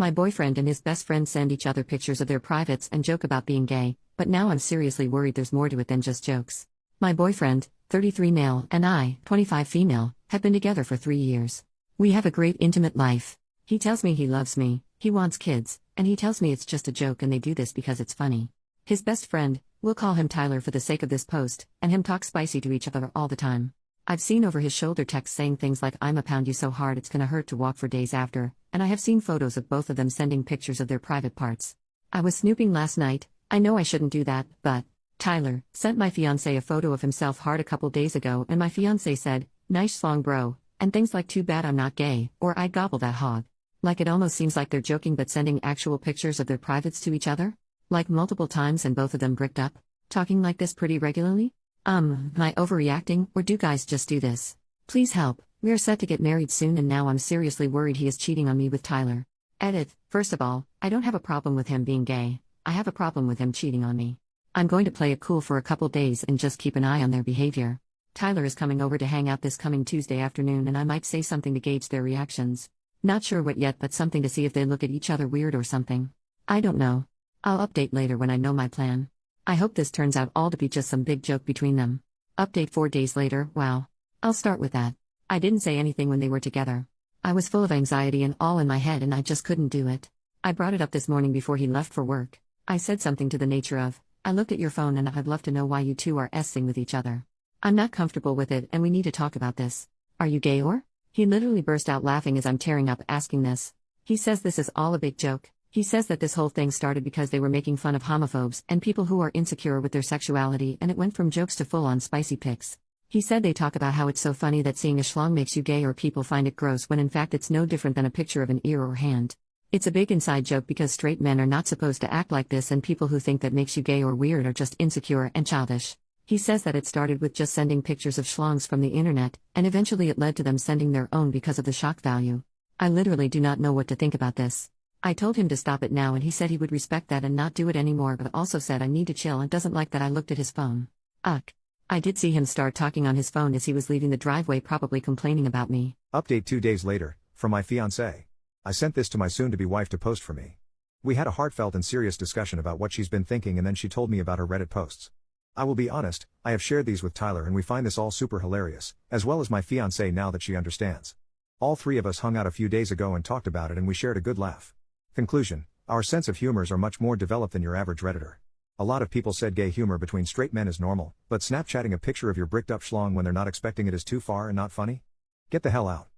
My boyfriend and his best friend send each other pictures of their privates and joke about being gay, but now I'm seriously worried there's more to it than just jokes. My boyfriend, 33 male, and I, 25 female, have been together for 3 years. We have a great intimate life. He tells me he loves me, he wants kids, and he tells me it's just a joke and they do this because it's funny. His best friend, we'll call him Tyler for the sake of this post, and him talk spicy to each other all the time. I've seen over his shoulder texts saying things like "I'ma pound you so hard it's gonna hurt to walk" for days after, and I have seen photos of both of them sending pictures of their private parts. I was snooping last night. I know I shouldn't do that, but Tyler sent my fiancé a photo of himself hard a couple days ago, and my fiancé said, "Nice schlong bro," and things like "too bad I'm not gay," or "I'd gobble that hog." Like it almost seems like they're joking but sending actual pictures of their privates to each other? Like multiple times and both of them bricked up? Talking like this pretty regularly? Am I overreacting, or do guys just do this? Please help, we are set to get married soon and now I'm seriously worried he is cheating on me with Tyler. Edit, first of all, I don't have a problem with him being gay, I have a problem with him cheating on me. I'm going to play it cool for a couple days and just keep an eye on their behavior. Tyler is coming over to hang out this coming Tuesday afternoon and I might say something to gauge their reactions. Not sure what yet, but something to see if they look at each other weird or something. I don't know. I'll update later when I know my plan. I hope this turns out all to be just some big joke between them. Update 4 days later, wow. I'll start with that. I didn't say anything when they were together. I was full of anxiety and all in my head and I just couldn't do it. I brought it up this morning before he left for work. I said something to the nature of, "I looked at your phone and I'd love to know why you two are s-ing with each other. I'm not comfortable with it and we need to talk about this. Are you gay or?" He literally burst out laughing as I'm tearing up asking this. He says this is all a big joke. He says that this whole thing started because they were making fun of homophobes and people who are insecure with their sexuality, and it went from jokes to full-on spicy pics. He said they talk about how it's so funny that seeing a schlong makes you gay or people find it gross when in fact it's no different than a picture of an ear or hand. It's a big inside joke because straight men are not supposed to act like this and people who think that makes you gay or weird are just insecure and childish. He says that it started with just sending pictures of schlongs from the internet, and eventually it led to them sending their own because of the shock value. I literally do not know what to think about this. I told him to stop it now and he said he would respect that and not do it anymore, but also said I need to chill and doesn't like that I looked at his phone. Ugh. I did see him start talking on his phone as he was leaving the driveway, probably complaining about me. Update 2 days later, from my fiancé. I sent this to my soon-to-be wife to post for me. We had a heartfelt and serious discussion about what she's been thinking and then she told me about her Reddit posts. I will be honest, I have shared these with Tyler and we find this all super hilarious, as well as my fiancé now that she understands. All 3 of us hung out a few days ago and talked about it and we shared a good laugh. Conclusion: our sense of humors are much more developed than your average Redditor. A lot of people said gay humor between straight men is normal, but Snapchatting a picture of your bricked up schlong when they're not expecting it is too far and not funny? Get the hell out.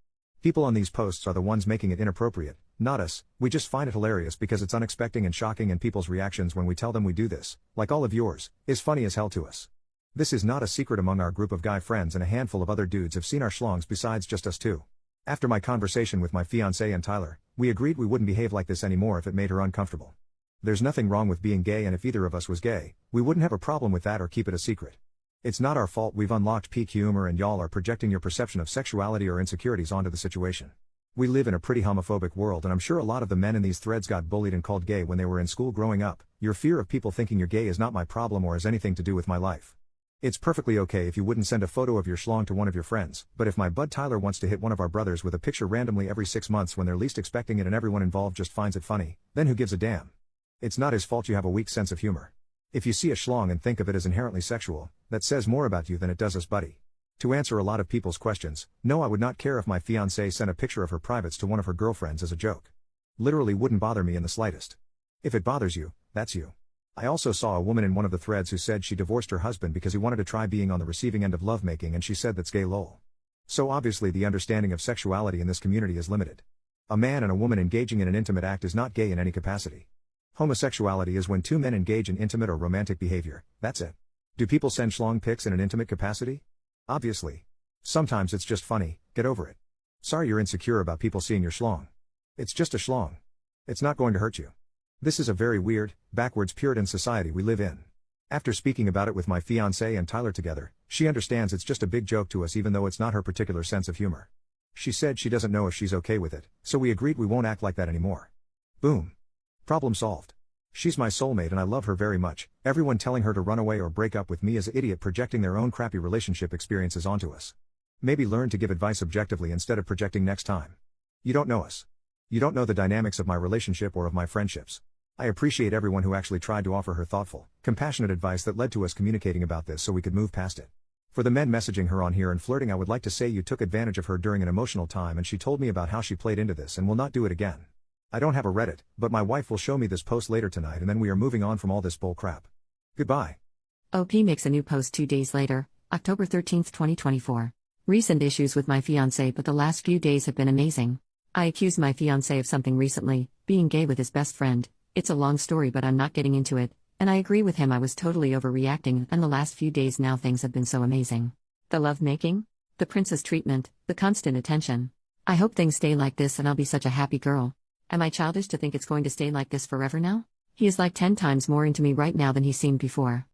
People on these posts are the ones making it inappropriate, not us. We just find it hilarious because it's unexpected and shocking, and people's reactions when we tell them we do this, like all of yours, is funny as hell to us. This is not a secret among our group of guy friends, and a handful of other dudes have seen our schlongs besides just us two. After my conversation with my fiancé and Tyler, we agreed we wouldn't behave like this anymore if it made her uncomfortable. There's nothing wrong with being gay, and if either of us was gay, we wouldn't have a problem with that or keep it a secret. It's not our fault we've unlocked peak humor and y'all are projecting your perception of sexuality or insecurities onto the situation. We live in a pretty homophobic world, and I'm sure a lot of the men in these threads got bullied and called gay when they were in school growing up. Your fear of people thinking you're gay is not my problem or has anything to do with my life. It's perfectly okay if you wouldn't send a photo of your schlong to one of your friends, but if my bud Tyler wants to hit one of our brothers with a picture randomly every 6 months when they're least expecting it and everyone involved just finds it funny, then who gives a damn? It's not his fault you have a weak sense of humor. If you see a schlong and think of it as inherently sexual, that says more about you than it does us, buddy. To answer a lot of people's questions, no, I would not care if my fiancée sent a picture of her privates to one of her girlfriends as a joke. Literally wouldn't bother me in the slightest. If it bothers you, that's you. I also saw a woman in one of the threads who said she divorced her husband because he wanted to try being on the receiving end of lovemaking, and she said that's gay lol. So obviously the understanding of sexuality in this community is limited. A man and a woman engaging in an intimate act is not gay in any capacity. Homosexuality is when two men engage in intimate or romantic behavior, that's it. Do people send schlong pics in an intimate capacity? Obviously. Sometimes it's just funny, get over it. Sorry you're insecure about people seeing your schlong. It's just a schlong. It's not going to hurt you. This is a very weird, backwards Puritan society we live in. After speaking about it with my fiancé and Tyler together, she understands it's just a big joke to us even though it's not her particular sense of humor. She said she doesn't know if she's okay with it, so we agreed we won't act like that anymore. Boom. Problem solved. She's my soulmate and I love her very much. Everyone telling her to run away or break up with me is an idiot projecting their own crappy relationship experiences onto us. Maybe learn to give advice objectively instead of projecting next time. You don't know us. You don't know the dynamics of my relationship or of my friendships. I appreciate everyone who actually tried to offer her thoughtful, compassionate advice that led to us communicating about this so we could move past it. For the men messaging her on here and flirting, I would like to say you took advantage of her during an emotional time and she told me about how she played into this and will not do it again. I don't have a Reddit, but my wife will show me this post later tonight and then we are moving on from all this bull crap. Goodbye. OP makes a new post 2 days later, October 13, 2024. Recent issues with my fiancé, but the last few days have been amazing. I accused my fiancé of something recently, being gay with his best friend. It's a long story but I'm not getting into it, and I agree with him, I was totally overreacting, and the last few days now things have been so amazing. The love making, the princess treatment, the constant attention. I hope things stay like this and I'll be such a happy girl. Am I childish to think it's going to stay like this forever now? He is like 10 times more into me right now than he seemed before.